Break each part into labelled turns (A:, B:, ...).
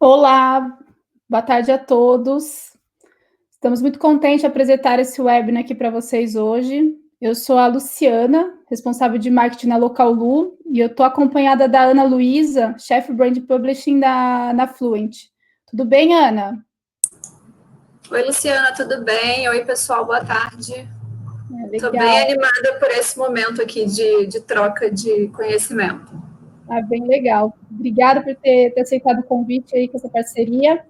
A: Olá, boa tarde a todos. Estamos muito contentes de apresentar esse webinar aqui para vocês hoje. Eu sou a Luciana, responsável de marketing na Locallu, e eu estou acompanhada da Ana Luísa, chefe Brand Publishing na Fluent. Tudo bem, Ana?
B: Oi, Luciana, tudo bem? Oi, pessoal, boa tarde. Estou bem
A: Legal.
B: animada por esse momento aqui de troca de conhecimento.
A: Bem legal. Obrigada por ter aceitado o convite aí com essa parceria.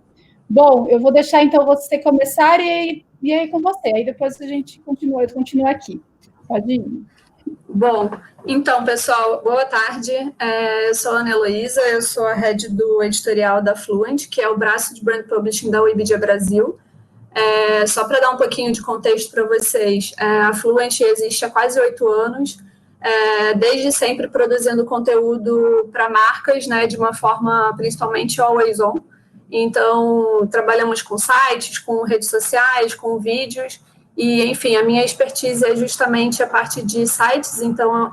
A: Bom, eu vou deixar então você começar e aí com você. Aí depois a gente continua, eu continuo aqui. Pode ir.
B: Bom, então, pessoal, boa tarde. Eu sou a Ana Heloísa, eu sou a head do editorial da Fluent, que é o braço de brand publishing da Webidia Brasil. Só para dar um pouquinho de contexto para vocês, a Fluent existe há quase 8 anos, desde sempre produzindo conteúdo para marcas, né, de uma forma principalmente always on. Então, trabalhamos com sites, com redes sociais, com vídeos, e, enfim, a minha expertise é justamente a parte de sites, então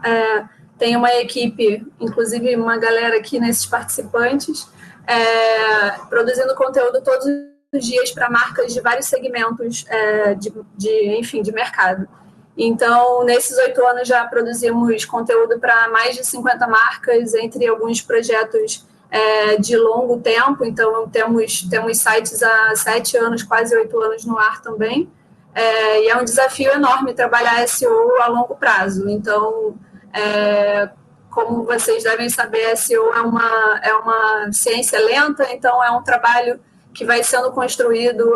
B: tem uma equipe, inclusive uma galera aqui nesses participantes, produzindo conteúdo todos os dias para marcas de vários segmentos de mercado. Então, nesses 8 anos já produzimos conteúdo para mais de 50 marcas, entre alguns projetos de longo tempo. Então, temos sites há 7 anos, quase 8 anos no ar também. E é um desafio enorme trabalhar SEO a longo prazo. Então, como vocês devem saber, SEO é uma ciência lenta, então é um trabalho que vai sendo construído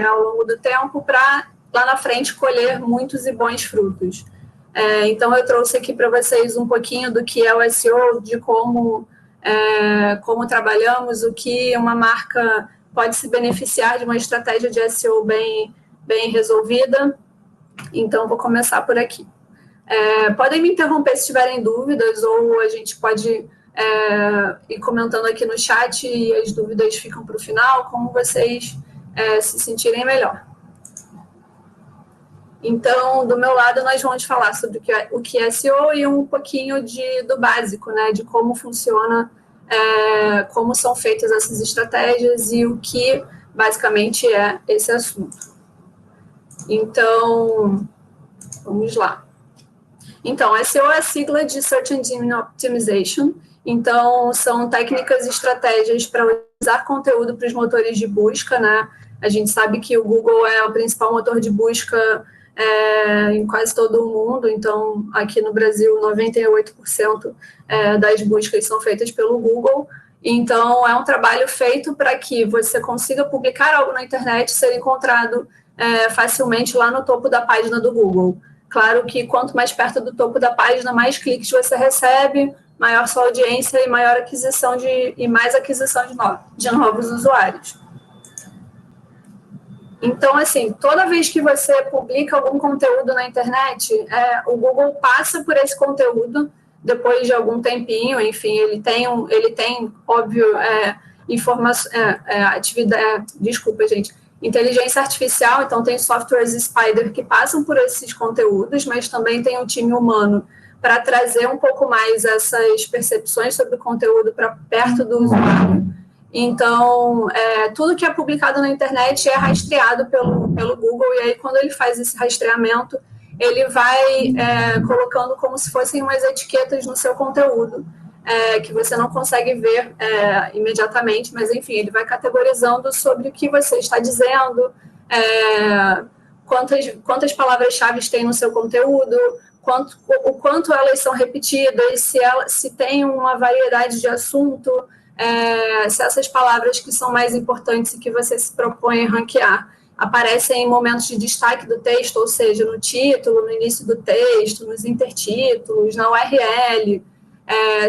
B: ao longo do tempo para, lá na frente, colher muitos e bons frutos. Então, eu trouxe aqui para vocês um pouquinho do que é o SEO, de como trabalhamos, o que uma marca pode se beneficiar de uma estratégia de SEO bem resolvida. Então, vou começar por aqui. Podem me interromper se tiverem dúvidas, ou a gente pode ir comentando aqui no chat e as dúvidas ficam para o final, como vocês se sentirem melhor. Então, do meu lado, nós vamos falar sobre o que é SEO e um pouquinho do básico, né, de como funciona, como são feitas essas estratégias e o que, basicamente, é esse assunto. Então, vamos lá. Então, SEO é a sigla de Search Engine Optimization. Então, são técnicas e estratégias para usar conteúdo para os motores de busca, né? A gente sabe que o Google é o principal motor de busca em quase todo o mundo. Então, aqui no Brasil, 98% das buscas são feitas pelo Google. Então, é um trabalho feito para que você consiga publicar algo na internet e ser encontrado facilmente lá no topo da página do Google. Claro que quanto mais perto do topo da página, mais cliques você recebe, maior sua audiência e maior aquisição e mais aquisição de novos usuários. Então, assim, toda vez que você publica algum conteúdo na internet, o Google passa por esse conteúdo depois de algum tempinho. Enfim, ele tem óbvio, desculpa, gente, inteligência artificial. Então, tem softwares Spider que passam por esses conteúdos, mas também tem um time humano para trazer um pouco mais essas percepções sobre o conteúdo para perto do usuário. Então, tudo que é publicado na internet é rastreado pelo Google, e aí, quando ele faz esse rastreamento, ele vai colocando como se fossem umas etiquetas no seu conteúdo, que você não consegue ver imediatamente, mas, enfim, ele vai categorizando sobre o que você está dizendo, quantas palavras-chave tem no seu conteúdo, o quanto elas são repetidas, se tem uma variedade de assunto, se essas palavras que são mais importantes e que você se propõe a ranquear aparecem em momentos de destaque do texto, ou seja, no título, no início do texto, nos intertítulos, na URL,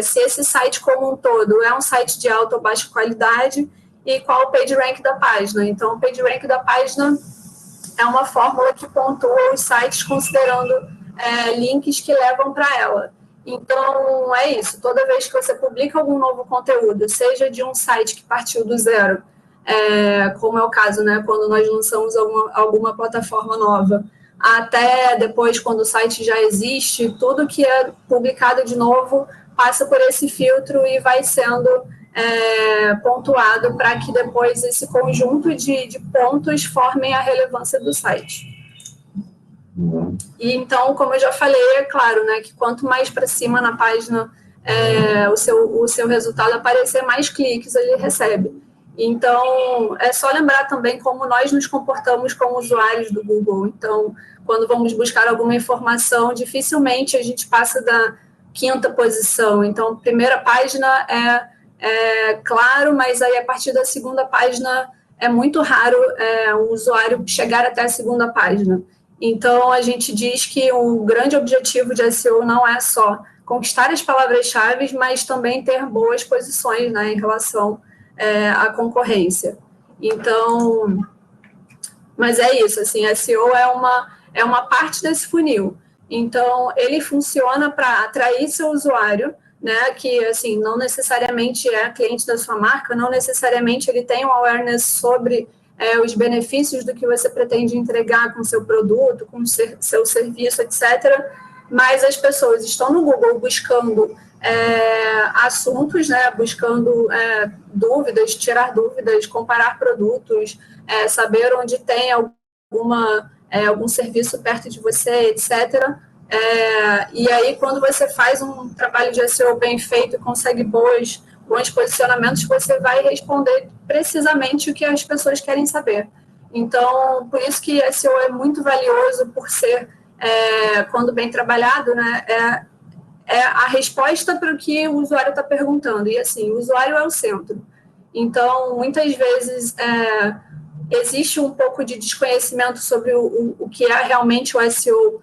B: se esse site como um todo é um site de alta ou baixa qualidade e qual o PageRank da página. Então, o PageRank da página é uma fórmula que pontua os sites considerando links que levam para ela. Então, é isso. Toda vez que você publica algum novo conteúdo, seja de um site que partiu do zero, como é o caso, né, quando nós lançamos alguma plataforma nova, até depois, quando o site já existe, tudo que é publicado de novo passa por esse filtro e vai sendo pontuado para que depois esse conjunto de pontos formem a relevância do site. E então, como eu já falei, é claro, né, que quanto mais para cima na página o seu resultado aparecer, mais cliques ele recebe. Então, é só lembrar também como nós nos comportamos como usuários do Google. Então, quando vamos buscar alguma informação, dificilmente a gente passa da 5ª posição. Então, primeira página é claro, mas aí a partir da 2ª página é muito raro um usuário chegar até a 2ª página. Então, a gente diz que o grande objetivo de SEO não é só conquistar as palavras-chave, mas também ter boas posições, né, em relação à concorrência. Então, mas é isso, assim, SEO é uma parte desse funil. Então, ele funciona para atrair seu usuário, né, que, assim, não necessariamente é cliente da sua marca, não necessariamente ele tem um awareness sobre os benefícios do que você pretende entregar com seu produto, com seu serviço, etc. Mas as pessoas estão no Google buscando assuntos, né, buscando dúvidas, tirar dúvidas, comparar produtos, saber onde tem algum serviço perto de você, etc. E aí, quando você faz um trabalho de SEO bem feito e consegue bons posicionamentos, você vai responder precisamente o que as pessoas querem saber. Então, por isso que SEO é muito valioso por ser, quando bem trabalhado, né, a resposta para o que o usuário está perguntando. E, assim, o usuário é o centro. Então, muitas vezes, existe um pouco de desconhecimento sobre o que é realmente o SEO,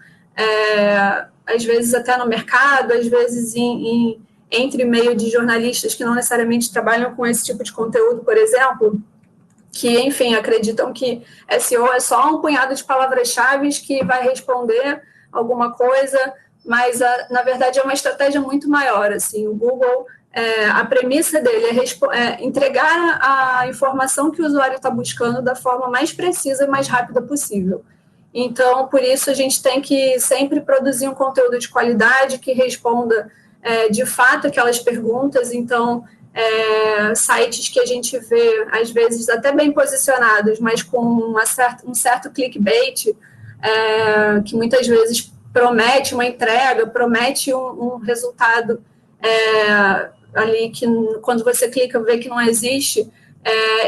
B: às vezes até no mercado, às vezes entre meio de jornalistas que não necessariamente trabalham com esse tipo de conteúdo, por exemplo, que, enfim, acreditam que SEO é só um punhado de palavras-chave que vai responder alguma coisa, mas, na verdade, é uma estratégia muito maior. Assim, o Google, a premissa dele é entregar a informação que o usuário está buscando da forma mais precisa e mais rápida possível. Então, por isso, a gente tem que sempre produzir um conteúdo de qualidade que responda, de fato, aquelas perguntas. Então, sites que a gente vê, às vezes, até bem posicionados, mas com um certo clickbait, que muitas vezes promete uma entrega, promete um resultado ali que, quando você clica, vê que não existe.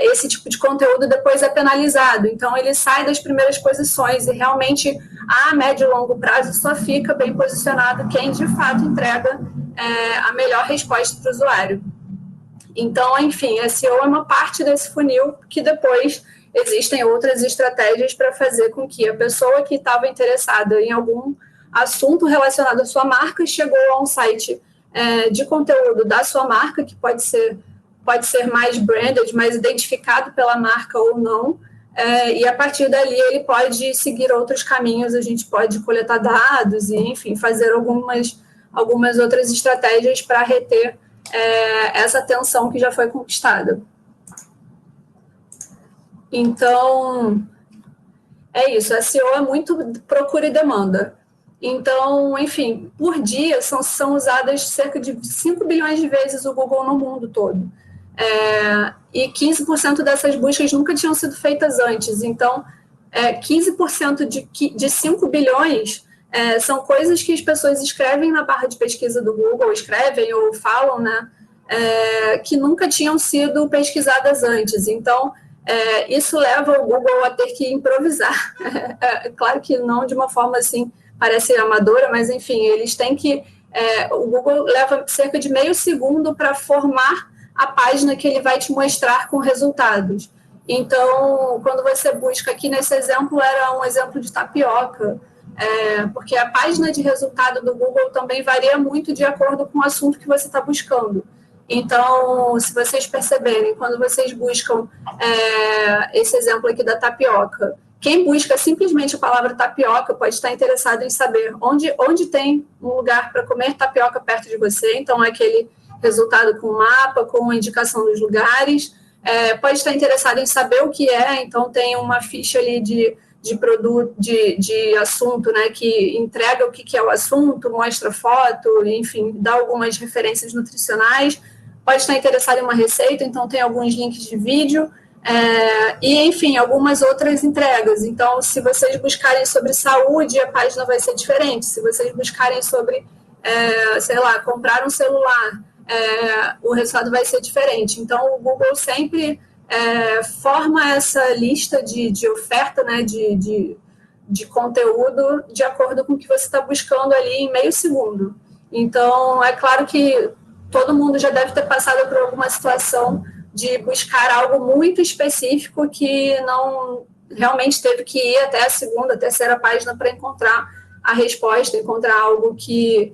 B: Esse tipo de conteúdo depois é penalizado. Então, ele sai das primeiras posições e realmente, a médio e longo prazo, só fica bem posicionado quem, de fato, entrega a melhor resposta para o usuário. Então, enfim, SEO é uma parte desse funil que depois existem outras estratégias para fazer com que a pessoa que estava interessada em algum assunto relacionado à sua marca chegou a um site de conteúdo da sua marca, que pode ser mais branded, mais identificado pela marca ou não, e a partir dali ele pode seguir outros caminhos, a gente pode coletar dados e, enfim, fazer algumas outras estratégias para reter essa atenção que já foi conquistada. Então, é isso, SEO é muito procura e demanda. Então, enfim, por dia são usadas cerca de 5 bilhões de vezes o Google no mundo todo. E 15% dessas buscas nunca tinham sido feitas antes. Então, 15% de 5 bilhões são coisas que as pessoas escrevem na barra de pesquisa do Google, escrevem ou falam, né, que nunca tinham sido pesquisadas antes. Então, isso leva o Google a ter que improvisar. Claro que não de uma forma assim, parece amadora, mas, enfim, eles têm que... o Google leva cerca de meio segundo para formar a página que ele vai te mostrar com resultados. Então, quando você busca, aqui nesse exemplo, era um exemplo de tapioca, porque a página de resultado do Google também varia muito de acordo com o assunto que você está buscando. Então, se vocês perceberem, quando vocês buscam esse exemplo aqui da tapioca, quem busca simplesmente a palavra tapioca pode estar interessado em saber onde tem um lugar para comer tapioca perto de você. Então, é aquele resultado com mapa, com a indicação dos lugares. Pode estar interessado em saber o que então tem uma ficha ali de produto, de assunto, né, que entrega o que é o assunto, mostra foto, enfim, dá algumas referências nutricionais. pode estar interessado em uma receita, então tem alguns links de vídeo, e, enfim, algumas outras entregas. Então, se vocês buscarem sobre saúde, a página vai ser diferente. Se vocês buscarem sobre, sei lá, comprar um celular, o resultado vai ser diferente. Então, o Google sempre forma essa lista de oferta, né, de conteúdo de acordo com o que você está buscando ali em meio segundo. Então, é claro que todo mundo já deve ter passado por alguma situação de buscar algo muito específico que não realmente teve que ir até a segunda, terceira página para encontrar a resposta, encontrar algo que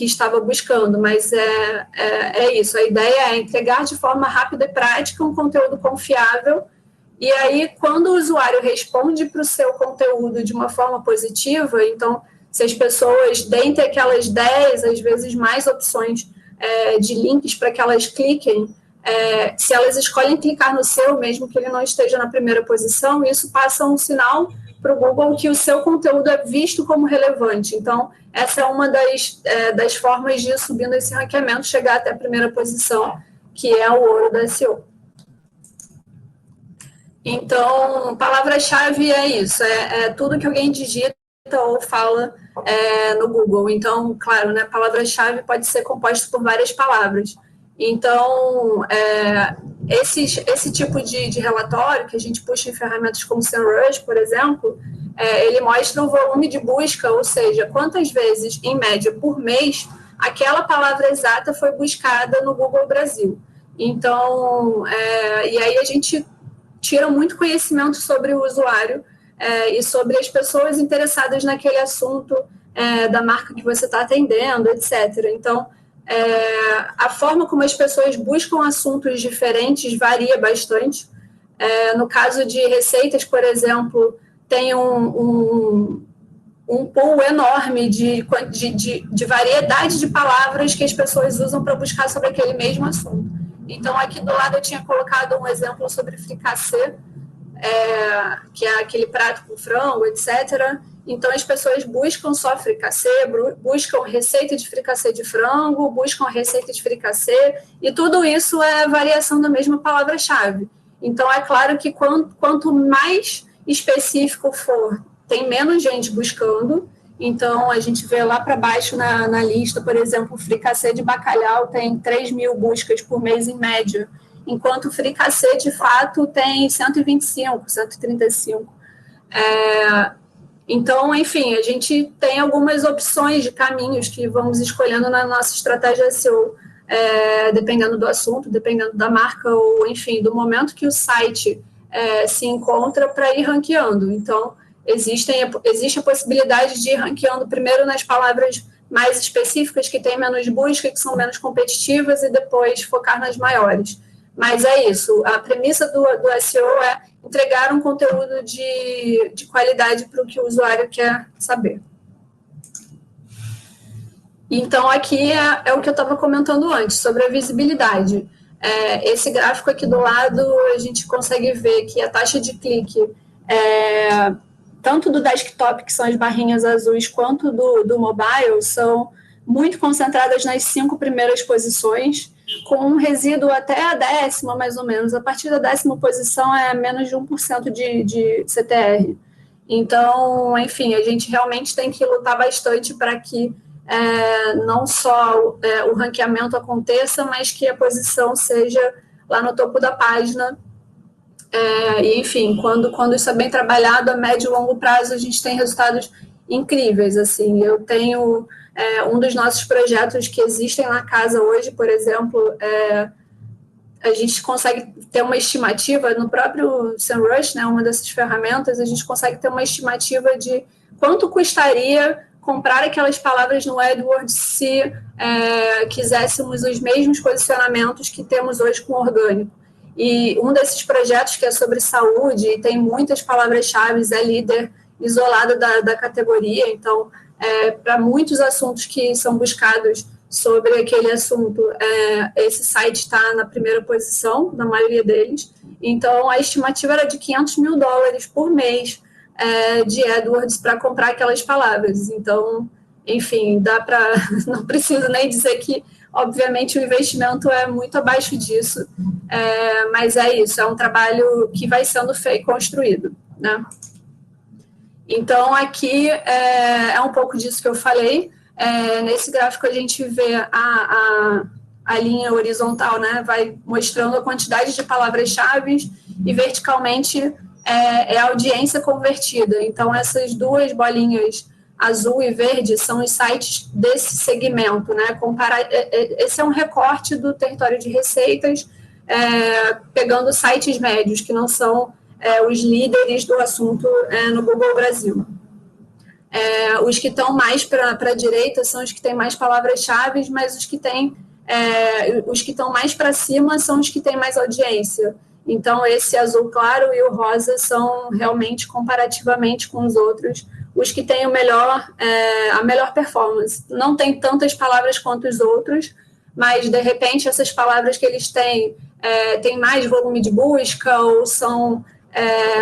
B: estava buscando. Mas é isso, a ideia é entregar de forma rápida e prática um conteúdo confiável. E aí, quando o usuário responde para o seu conteúdo de uma forma positiva, então, se as pessoas, dentre aquelas 10, às vezes mais opções de links para que elas cliquem, se elas escolhem clicar no seu, mesmo que ele não esteja na primeira posição, isso passa um sinal para o Google que o seu conteúdo é visto como relevante. Então, essa é uma das formas de ir subindo esse ranqueamento, chegar até a primeira posição, que é o ouro da SEO. Então, palavra-chave é isso, é tudo que alguém digita ou fala no Google. Então, claro, né, palavra-chave pode ser composta por várias palavras. Então, esse tipo de relatório que a gente puxa em ferramentas como o SEMrush, por exemplo, ele mostra o volume de busca, ou seja, quantas vezes, em média, por mês, aquela palavra exata foi buscada no Google Brasil. Então, e aí a gente tira muito conhecimento sobre o usuário e sobre as pessoas interessadas naquele assunto da marca que você está atendendo, etc. Então, a forma como as pessoas buscam assuntos diferentes varia bastante. No caso de receitas, por exemplo, tem um pool enorme de variedade de palavras que as pessoas usam para buscar sobre aquele mesmo assunto. Então, aqui do lado eu tinha colocado um exemplo sobre fricassê, que é aquele prato com frango, etc. Então, as pessoas buscam só fricassê, buscam receita de fricassê de frango, buscam receita de fricassê, e tudo isso é variação da mesma palavra-chave. Então, é claro que quanto mais específico for, tem menos gente buscando. Então, a gente vê lá para baixo na lista, por exemplo, o fricassê de bacalhau tem 3.000 buscas por mês em média, enquanto o fricassê, de fato, tem 125, 135. Então, enfim, a gente tem algumas opções de caminhos que vamos escolhendo na nossa estratégia SEO, dependendo do assunto, dependendo da marca, ou, enfim, do momento que o site se encontra para ir ranqueando. Então, existe a possibilidade de ir ranqueando primeiro nas palavras mais específicas, que têm menos busca, que são menos competitivas, e depois focar nas maiores. Mas é isso, a premissa do SEO é entregar um conteúdo de qualidade para o que o usuário quer saber. Então, aqui é o que eu estava comentando antes, sobre a visibilidade. Esse gráfico aqui do lado, a gente consegue ver que a taxa de clique, tanto do desktop, que são as barrinhas azuis, quanto do mobile, são muito concentradas nas 5 primeiras posições, com um resíduo até a 10ª, mais ou menos. A partir da 10ª posição é menos de 1% de CTR. Então, enfim, a gente realmente tem que lutar bastante para que não só o ranqueamento aconteça, mas que a posição seja lá no topo da página. E, enfim, quando isso é bem trabalhado, a médio e longo prazo, a gente tem resultados incríveis. Assim, eu tenho um dos nossos projetos que existem na casa hoje, por exemplo, a gente consegue ter uma estimativa no próprio SEMrush, né, uma dessas ferramentas, a gente consegue ter uma estimativa de quanto custaria comprar aquelas palavras no AdWords se quiséssemos os mesmos posicionamentos que temos hoje com o orgânico. E um desses projetos, que é sobre saúde, e tem muitas palavras-chave, é líder isolado da categoria. Então, para muitos assuntos que são buscados sobre aquele assunto, esse site está na primeira posição, na maioria deles. Então, a estimativa era de $500 mil por mês de AdWords para comprar aquelas palavras. Então, enfim, dá para... Não preciso nem dizer que Obviamente, o investimento é muito abaixo disso, mas é isso, é um trabalho que vai sendo construído, né? Então, aqui é um pouco disso que eu falei. Nesse gráfico, a gente vê a linha horizontal, né? Vai mostrando a quantidade de palavras-chave e verticalmente é a audiência convertida. Então, essas duas bolinhas azul e verde são os sites desse segmento, né? Esse é um recorte do território de receitas, pegando sites médios, que não são os líderes do assunto no Google Brasil. Os que estão mais para a direita são os que têm mais palavras-chave, mas os que estão mais para cima são os que têm mais audiência. Então, esse azul claro e o rosa são realmente, comparativamente com os outros, os que têm a melhor performance. Não tem tantas palavras quanto os outros, mas, de repente, essas palavras que eles têm mais volume de busca ou são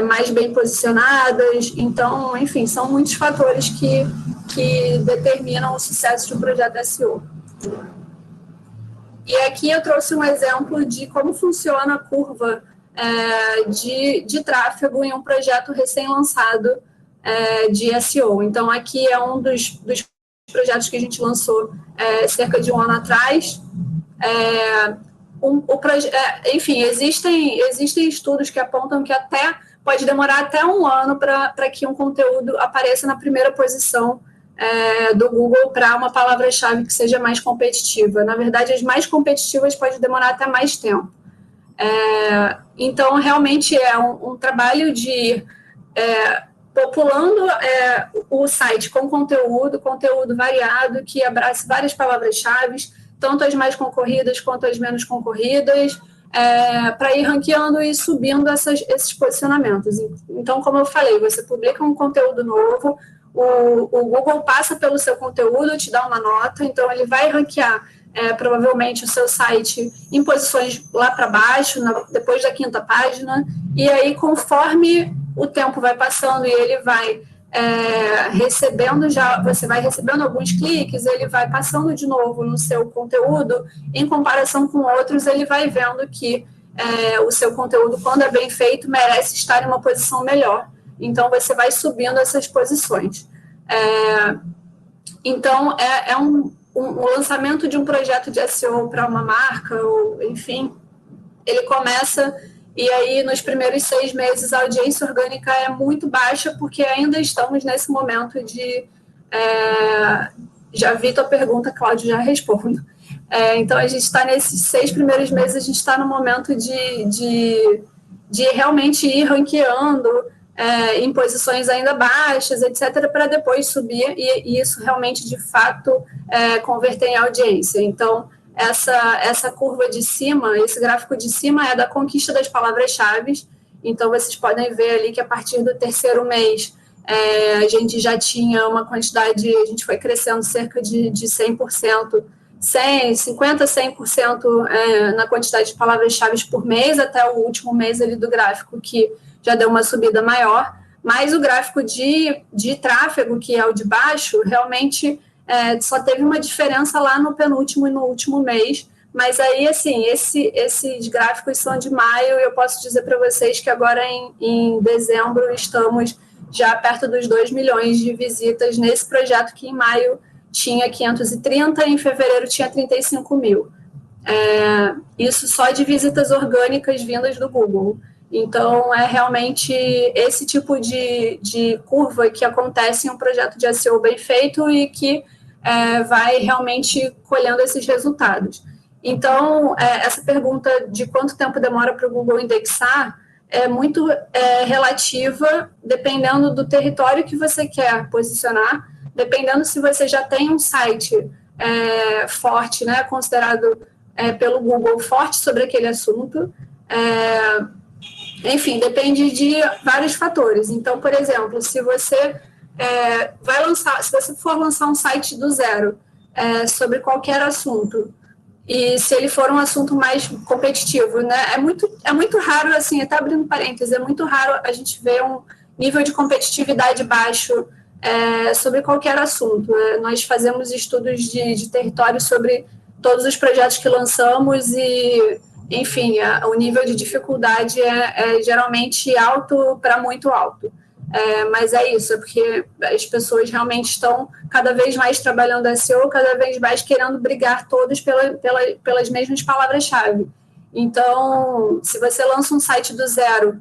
B: mais bem posicionadas. Então, enfim, são muitos fatores que determinam o sucesso de um projeto SEO. E aqui eu trouxe um exemplo de como funciona a curva de tráfego em um projeto recém-lançado de SEO. Então, aqui é um dos projetos que a gente lançou cerca de um ano atrás. Enfim, existem estudos que apontam que pode demorar até um ano para que um conteúdo apareça na primeira posição do Google para uma palavra-chave que seja mais competitiva. Na verdade, as mais competitivas pode demorar até mais tempo. Então, realmente é um trabalho de ir populando o site com conteúdo variado, que abrace várias palavras-chave, tanto as mais concorridas quanto as menos concorridas, para ir ranqueando e subindo esses posicionamentos. Então, como eu falei, você publica um conteúdo novo, o Google passa pelo seu conteúdo, te dá uma nota, então ele vai ranquear provavelmente o seu site em posições lá para baixo, depois da 5ª página, e aí conforme o tempo vai passando e ele vai você vai recebendo alguns cliques, ele vai passando de novo no seu conteúdo, em comparação com outros, ele vai vendo que o seu conteúdo, quando é bem feito, merece estar em uma posição melhor. Então, você vai subindo essas posições. Então, o lançamento de um projeto de SEO para uma marca, ou enfim, ele começa, e aí nos primeiros 6 meses a audiência orgânica é muito baixa, porque ainda estamos nesse momento de... já vi tua pergunta, Cláudio, já respondo. Então, a gente está nesses 6 primeiros meses, a gente está no momento de realmente ir ranqueando em posições ainda baixas, etc., para depois subir, e isso realmente, de fato, converter em audiência. Então, essa curva de cima, esse gráfico de cima é da conquista das palavras-chave. Então, vocês podem ver ali que a partir do 3º mês, a gente já tinha uma quantidade, a gente foi crescendo cerca de 100%, 50%, 100% na quantidade de palavras-chave por mês, até o último mês ali do gráfico, que já deu uma subida maior, mas o gráfico de tráfego, que é o de baixo, realmente só teve uma diferença lá no penúltimo e no último mês, mas aí, assim, esses gráficos são de maio, e eu posso dizer para vocês que agora em dezembro estamos já perto dos 2 milhões de visitas nesse projeto, que em maio tinha 530, em fevereiro tinha 35 mil. Isso só de visitas orgânicas vindas do Google. Então, é realmente esse tipo de curva que acontece em um projeto de SEO bem feito e que vai realmente colhendo esses resultados. Então, essa pergunta de quanto tempo demora para o Google indexar é muito relativa, dependendo do território que você quer posicionar, dependendo se você já tem um site forte, né, considerado pelo Google forte sobre aquele assunto. Enfim, depende de vários fatores. Então, por exemplo, se você se você for lançar um site do zero sobre qualquer assunto, e se ele for um assunto mais competitivo, né, é muito raro, assim, até abrindo parênteses, é muito raro a gente ver um nível de competitividade baixo sobre qualquer assunto. Nós fazemos estudos de território sobre todos os projetos que lançamos e, enfim, o nível de dificuldade é geralmente alto para muito alto. Mas é isso, é porque as pessoas realmente estão cada vez mais trabalhando SEO, cada vez mais querendo brigar todos pelas mesmas palavras-chave. Então, se você lança um site do zero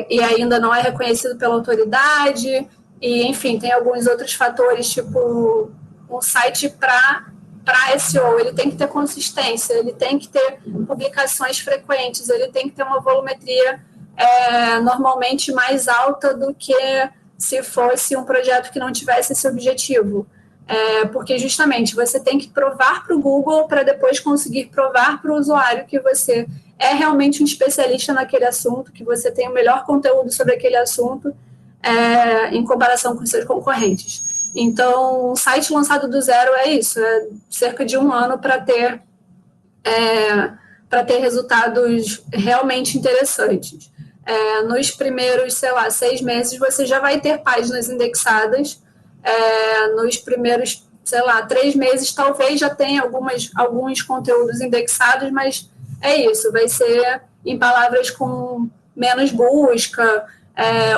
B: e ainda não é reconhecido pela autoridade, e, enfim, tem alguns outros fatores, tipo um site para SEO, ele tem que ter consistência, ele tem que ter publicações frequentes, ele tem que ter uma volumetria normalmente mais alta do que se fosse um projeto que não tivesse esse objetivo. Porque justamente você tem que provar para o Google para depois conseguir provar para o usuário que você é realmente um especialista naquele assunto, que você tem o melhor conteúdo sobre aquele assunto em comparação com seus concorrentes. Então, um site lançado do zero é isso, é cerca de 1 ano para ter resultados realmente interessantes. Nos primeiros, 6 meses, você já vai ter páginas indexadas. Nos primeiros, 3 meses, talvez já tenha alguns conteúdos indexados, mas é isso, vai ser em palavras com menos busca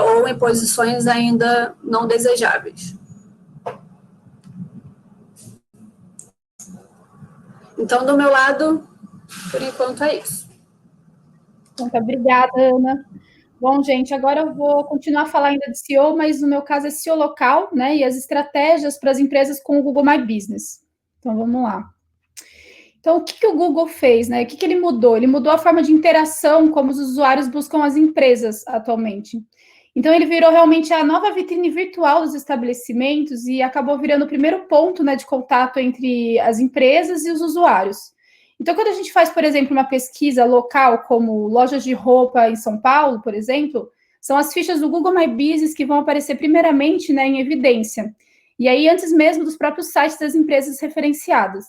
B: ou em posições ainda não desejáveis. Então, do meu lado, por enquanto é isso.
A: Muito obrigada, Ana. Bom, gente, agora eu vou continuar a falar ainda de SEO, mas no meu caso é SEO local, né, e as estratégias para as empresas com o Google My Business. Então, vamos lá. Então, o que o Google fez, né? O que ele mudou? Ele mudou a forma de interação como os usuários buscam as empresas atualmente. Então, ele virou realmente a nova vitrine virtual dos estabelecimentos e acabou virando o primeiro ponto, né, de contato entre as empresas e os usuários. Então, quando a gente faz, por exemplo, uma pesquisa local, como lojas de roupa em São Paulo, por exemplo, são as fichas do Google My Business que vão aparecer primeiramente, né, em evidência. E aí, antes mesmo dos próprios sites das empresas referenciadas.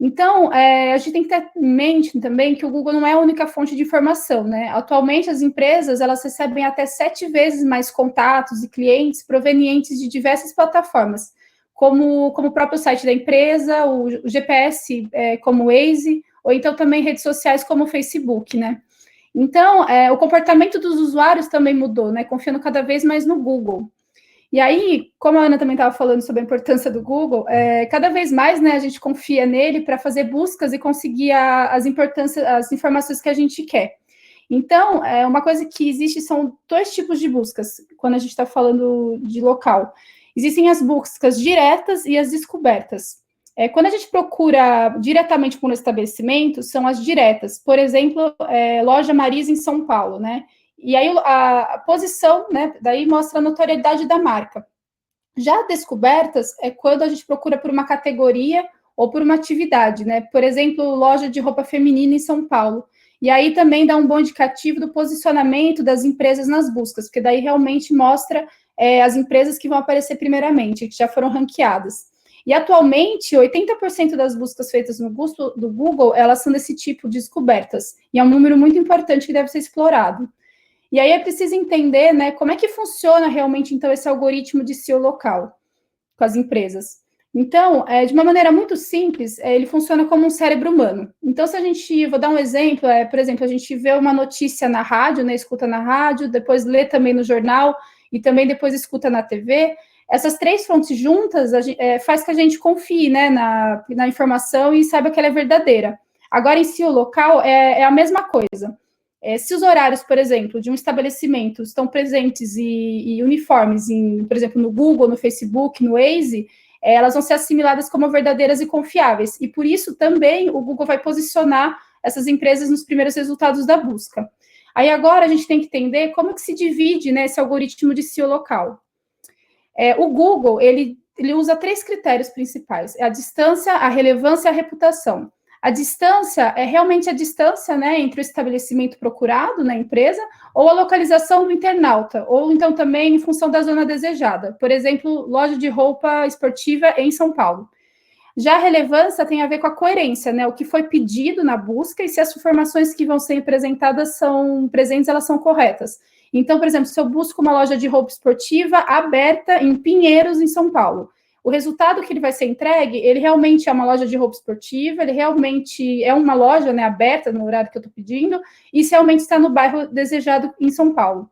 A: Então, a gente tem que ter em mente também que o Google não é a única fonte de informação, né? Atualmente, as empresas, elas recebem até 7 vezes mais contatos e clientes provenientes de diversas plataformas, como o próprio site da empresa, o GPS, como o Waze, ou então também redes sociais como o Facebook, né? Então, o comportamento dos usuários também mudou, né? Confiando cada vez mais no Google. E aí, como a Ana também estava falando sobre a importância do Google, cada vez mais, né, a gente confia nele para fazer buscas e conseguir as informações que a gente quer. Então, uma coisa que existe são 2 tipos de buscas, quando a gente está falando de local. Existem as buscas diretas e as descobertas. Quando a gente procura diretamente por um estabelecimento, são as diretas. Por exemplo, loja Marisa em São Paulo, né? E aí a posição, né, daí mostra a notoriedade da marca. Já descobertas é quando a gente procura por uma categoria ou por uma atividade, né? Por exemplo, loja de roupa feminina em São Paulo. E aí também dá um bom indicativo do posicionamento das empresas nas buscas, porque daí realmente mostra as empresas que vão aparecer primeiramente, que já foram ranqueadas. E atualmente, 80% das buscas feitas no do Google, elas são desse tipo de descobertas. E é um número muito importante que deve ser explorado. E aí é preciso entender, né, como é que funciona realmente, então, esse algoritmo de SEO local com as empresas. Então, de uma maneira muito simples, ele funciona como um cérebro humano. Então, se a gente, vou dar um exemplo, por exemplo, a gente vê uma notícia na rádio, né, escuta na rádio, depois lê também no jornal e também depois escuta na TV, essas 3 fontes juntas faz que a gente confie, né, na informação e saiba que ela é verdadeira. Agora, em SEO local, é a mesma coisa. Se os horários, por exemplo, de um estabelecimento estão presentes e uniformes, por exemplo, no Google, no Facebook, no Waze, elas vão ser assimiladas como verdadeiras e confiáveis. E por isso também o Google vai posicionar essas empresas nos primeiros resultados da busca. Aí agora a gente tem que entender como que se divide, né, esse algoritmo de SEO local. O Google, ele usa 3 critérios principais: a distância, a relevância e a reputação. A distância é realmente a distância, né, entre o estabelecimento procurado na empresa ou a localização do internauta, ou então também em função da zona desejada. Por exemplo, loja de roupa esportiva em São Paulo. Já a relevância tem a ver com a coerência, né, o que foi pedido na busca e se as informações que vão ser apresentadas são presentes, elas são corretas. Então, por exemplo, se eu busco uma loja de roupa esportiva aberta em Pinheiros, em São Paulo, o resultado que ele vai ser entregue, ele realmente é uma loja de roupa esportiva, ele realmente é uma loja, né, aberta no horário que eu estou pedindo, e se realmente está no bairro desejado em São Paulo.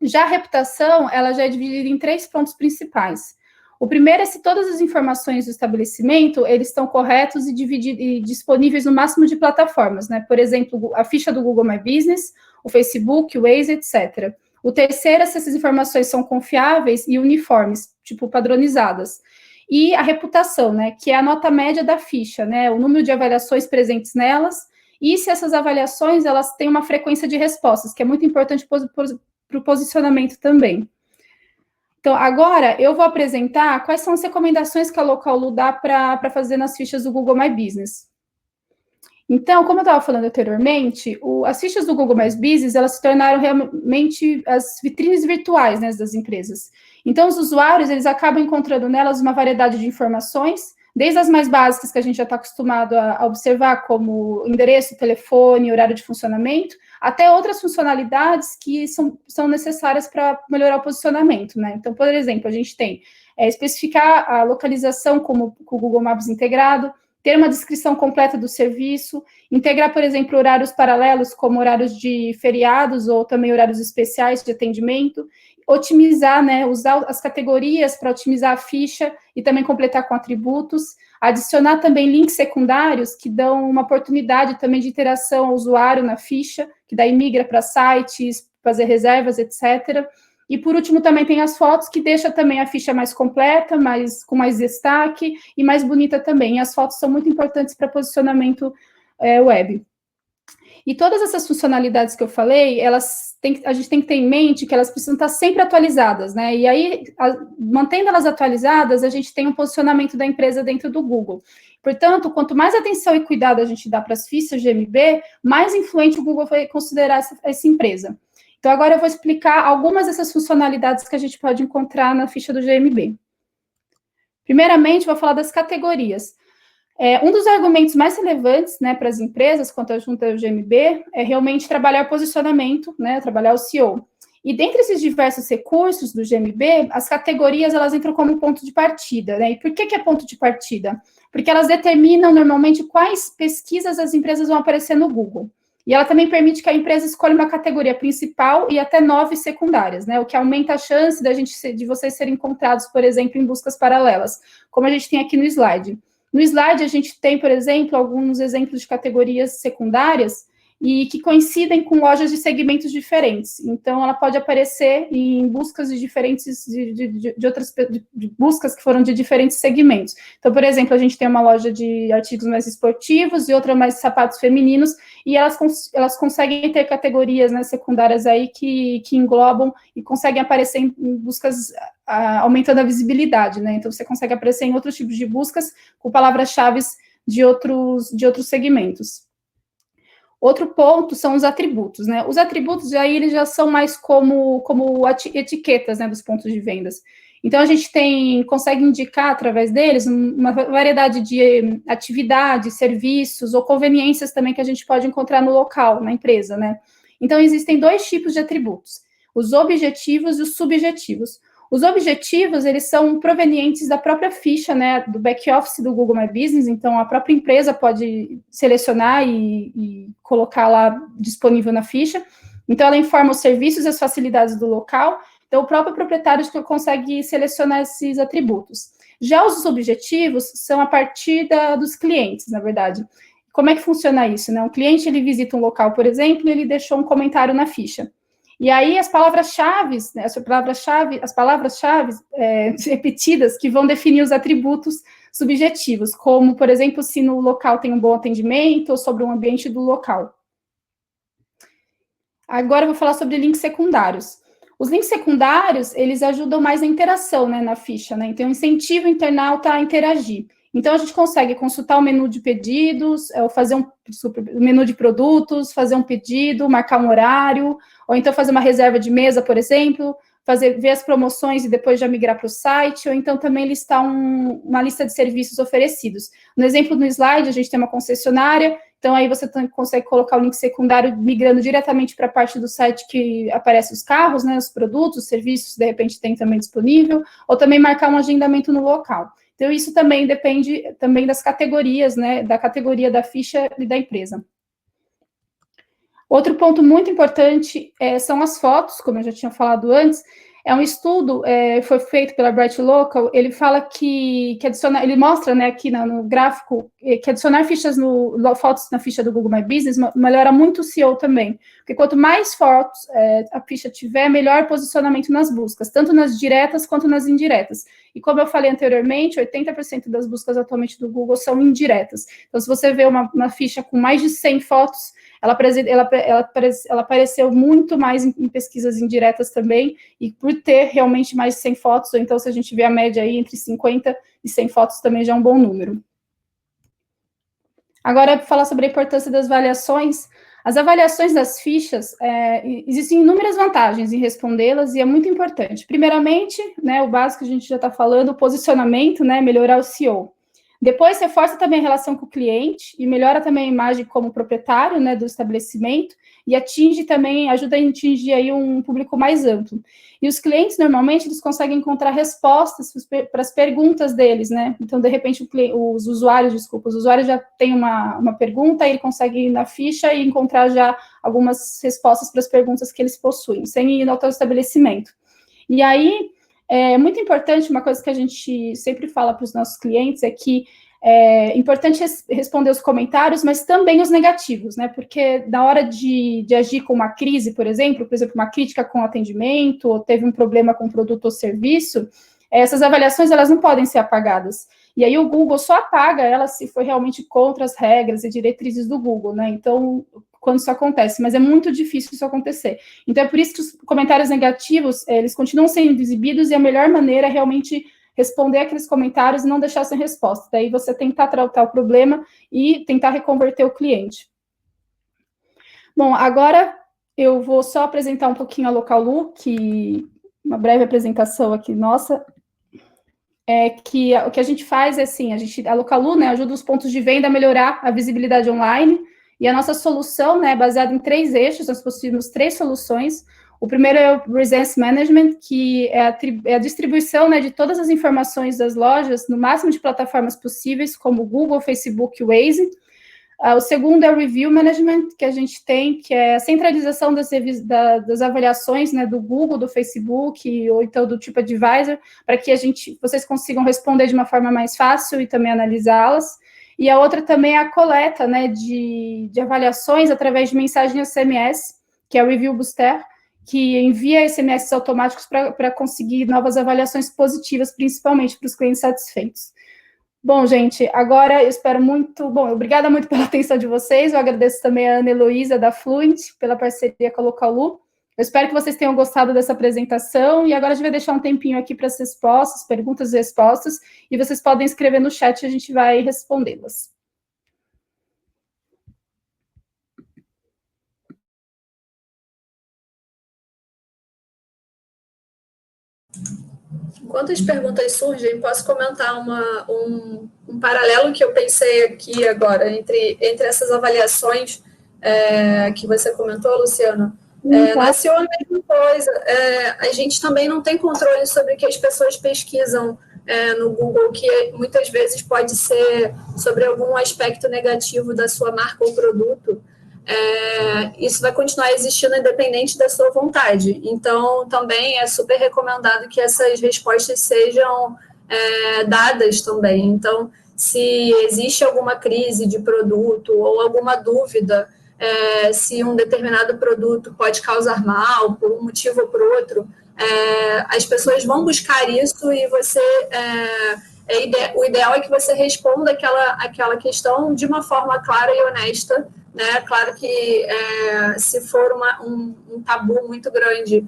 A: Já a reputação, ela já é dividida em 3 pontos principais. O primeiro é se todas as informações do estabelecimento, eles estão corretos e disponíveis no máximo de plataformas, né? Por exemplo, a ficha do Google My Business, o Facebook, o Waze, etc. O terceiro é se essas informações são confiáveis e uniformes, tipo padronizadas. E a reputação, né? Que é a nota média da ficha, né? O número de avaliações presentes nelas e se essas avaliações, elas têm uma frequência de respostas, que é muito importante para o posicionamento também. Então, agora eu vou apresentar quais são as recomendações que a Locallu dá para fazer nas fichas do Google My Business. Então, como eu estava falando anteriormente, as fichas do Google My Business, elas se tornaram realmente as vitrines virtuais, né, das empresas. Então, os usuários, eles acabam encontrando nelas uma variedade de informações, desde as mais básicas que a gente já está acostumado a observar, como endereço, telefone, horário de funcionamento, até outras funcionalidades que são necessárias para melhorar o posicionamento, né? Então, por exemplo, a gente tem especificar a localização com o Google Maps integrado, ter uma descrição completa do serviço, integrar, por exemplo, horários paralelos, como horários de feriados ou também horários especiais de atendimento, otimizar, né, usar as categorias para otimizar a ficha e também completar com atributos, adicionar também links secundários que dão uma oportunidade também de interação ao usuário na ficha, que daí migra para sites, fazer reservas, etc. E, por último, também tem as fotos, que deixa também a ficha mais completa, com mais destaque e mais bonita também. E as fotos são muito importantes para posicionamento web. E todas essas funcionalidades que eu falei, a gente tem que ter em mente que elas precisam estar sempre atualizadas, né? E aí, mantendo elas atualizadas, a gente tem um posicionamento da empresa dentro do Google. Portanto, quanto mais atenção e cuidado a gente dá para as fichas GMB, mais influente o Google vai considerar essa empresa. Então, agora eu vou explicar algumas dessas funcionalidades que a gente pode encontrar na ficha do GMB. Primeiramente, vou falar das categorias. Um dos argumentos mais relevantes, né, para as empresas, quanto à junta do GMB, é realmente trabalhar o posicionamento, né, trabalhar o SEO. E dentre esses diversos recursos do GMB, as categorias, elas entram como ponto de partida, né? E por que é ponto de partida? Porque elas determinam, normalmente, quais pesquisas as empresas vão aparecer no Google. E ela também permite que a empresa escolha uma categoria principal e até 9 secundárias, né? O que aumenta a chance de vocês serem encontrados, por exemplo, em buscas paralelas, como a gente tem aqui no slide. No slide, a gente tem, por exemplo, alguns exemplos de categorias secundárias e que coincidem com lojas de segmentos diferentes. Então, ela pode aparecer em buscas de diferentes, de outras buscas que foram de diferentes segmentos. Então, por exemplo, a gente tem uma loja de artigos mais esportivos e outra mais sapatos femininos, e elas conseguem ter categorias, né, secundárias aí que englobam e conseguem aparecer em buscas aumentando a visibilidade, né? Então, você consegue aparecer em outros tipos de buscas com palavras-chave de outros segmentos. Outro ponto são os atributos, né? Os atributos aí eles já são mais como etiquetas, né, dos pontos de vendas. Então, a gente consegue indicar, através deles, uma variedade de atividades, serviços ou conveniências também que a gente pode encontrar no local, na empresa, né? Então, existem 2 tipos de atributos, os objetivos e os subjetivos. Os objetivos, eles são provenientes da própria ficha, né, do back-office do Google My Business, então a própria empresa pode selecionar e colocar lá disponível na ficha. Então, ela informa os serviços e as facilidades do local, então o próprio proprietário consegue selecionar esses atributos. Já os objetivos são a partir dos clientes, na verdade. Como é que funciona isso, né? Um cliente, ele visita um local, por exemplo, e ele deixou um comentário na ficha. E aí as palavras-chave, né, as palavras-chave repetidas que vão definir os atributos subjetivos, como, por exemplo, se no local tem um bom atendimento ou sobre o ambiente do local. Agora eu vou falar sobre links secundários. Os links secundários, eles ajudam mais na interação, né, na ficha, né? Então, incentivo o internauta a interagir. Então, a gente consegue consultar o menu de pedidos, fazer um menu de produtos, fazer um pedido, marcar um horário, ou então fazer uma reserva de mesa, por exemplo, ver as promoções e depois já migrar para o site, ou então também listar uma lista de serviços oferecidos. No exemplo no slide, a gente tem uma concessionária Então, aí você consegue colocar o link secundário migrando diretamente para a parte do site que aparece os carros, né, os produtos, os serviços, de repente tem também disponível, ou também marcar um agendamento no local. Então, isso também depende também das categorias, né, da categoria da ficha e da empresa. Outro ponto muito importante são as fotos, como eu já tinha falado antes. É um estudo, foi feito pela Bright Local, ele fala que adicionar, ele mostra, né, aqui no gráfico, que adicionar fotos na ficha do Google My Business melhora muito o SEO também, porque quanto mais fotos a ficha tiver, melhor posicionamento nas buscas, tanto nas diretas quanto nas indiretas. E como eu falei anteriormente, 80% das buscas atualmente do Google são indiretas. Então, se você vê uma ficha com mais de 100 fotos, ela apareceu muito mais em pesquisas indiretas também, e por ter realmente mais de 100 fotos, ou então se a gente vê a média aí entre 50 e 100 fotos também já é um bom número. Agora, falar sobre a importância das avaliações. As avaliações das fichas, existem inúmeras vantagens em respondê-las, e é muito importante. Primeiramente, né, o básico que a gente já está falando, o posicionamento, né, melhorar o SEO. Depois, reforça também a relação com o cliente e melhora também a imagem como proprietário, né, do estabelecimento, e ajuda a atingir aí um público mais amplo. E os clientes, normalmente, eles conseguem encontrar respostas para as perguntas deles, né? Então, de repente, os usuários já têm uma pergunta, e ele consegue ir na ficha e encontrar já algumas respostas para as perguntas que eles possuem, sem ir ao estabelecimento. E aí, é muito importante, uma coisa que a gente sempre fala para os nossos clientes é que é importante responder os comentários, mas também os negativos, né? Porque na hora de agir com uma crise, por exemplo, uma crítica com atendimento, ou teve um problema com o produto ou serviço, essas avaliações, elas não podem ser apagadas. E aí o Google só apaga elas se for realmente contra as regras e diretrizes do Google, né? Então, quando isso acontece, mas é muito difícil isso acontecer. Então, é por isso que os comentários negativos, eles continuam sendo exibidos, e a melhor maneira é realmente responder aqueles comentários e não deixar sem resposta. Daí você tentar tratar o problema e tentar reconverter o cliente. Bom, agora eu vou só apresentar um pouquinho a Localu, uma breve apresentação aqui nossa. Que o que a gente faz é assim, a Localu, né, ajuda os pontos de venda a melhorar a visibilidade online, e a nossa solução, né, é baseada em 3 eixos. Nós possuímos 3 soluções. O primeiro é o Presence Management, que é a distribuição, né, de todas as informações das lojas no máximo de plataformas possíveis, como Google, Facebook e Waze. O segundo é o Review Management, que a gente tem, que é a centralização das avaliações, né, do Google, do Facebook, ou então do TripAdvisor, para que vocês consigam responder de uma forma mais fácil e também analisá-las. E a outra também é a coleta, né, de avaliações através de mensagem SMS, que é o Review Booster, que envia SMS automáticos para conseguir novas avaliações positivas, principalmente para os clientes satisfeitos. Bom, gente, agora eu espero muito... Bom, obrigada muito pela atenção de vocês. Eu agradeço também a Ana Heloísa, da Fluent, pela parceria com a Localu. Eu espero que vocês tenham gostado dessa apresentação, e agora a gente vai deixar um tempinho aqui para as respostas, perguntas e respostas, e vocês podem escrever no chat e a gente vai respondê-las.
B: Enquanto as perguntas surgem, posso comentar um paralelo que eu pensei aqui agora entre essas avaliações que você comentou, Luciana. Na SEO é a mesma coisa. A gente também não tem controle sobre o que as pessoas pesquisam no Google, que muitas vezes pode ser sobre algum aspecto negativo da sua marca ou produto. Isso vai continuar existindo independente da sua vontade. Então, também é super recomendado que essas respostas sejam dadas também. Então, se existe alguma crise de produto ou alguma dúvida, se um determinado produto pode causar mal por um motivo ou por outro, as pessoas vão buscar isso, e você... o ideal é que você responda aquela questão de uma forma clara e honesta, né? Claro que se for um tabu muito grande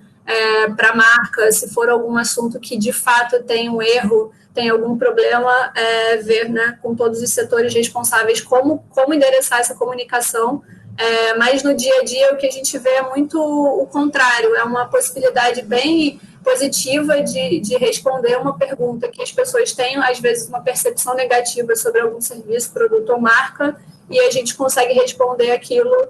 B: para a marca, se for algum assunto que de fato tem um erro, tem algum problema, ver, né, com todos os setores responsáveis como endereçar essa comunicação. Mas no dia a dia o que a gente vê é muito o contrário, é uma possibilidade bem positiva de responder uma pergunta que as pessoas têm, às vezes, uma percepção negativa sobre algum serviço, produto ou marca, e a gente consegue responder aquilo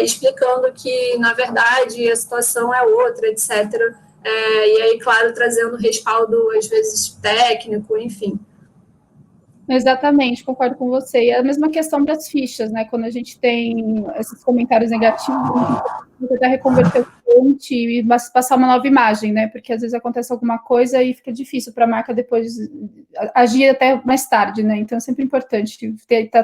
B: explicando que, na verdade, a situação é outra, etc. E aí, claro, trazendo respaldo, às vezes, técnico, enfim.
A: Exatamente, concordo com você. E é a mesma questão das fichas, né? Quando a gente tem esses comentários negativos, a gente tentar reconverter o fonte e passar uma nova imagem, né? Porque às vezes acontece alguma coisa e fica difícil para a marca depois agir até mais tarde, né? Então é sempre importante estar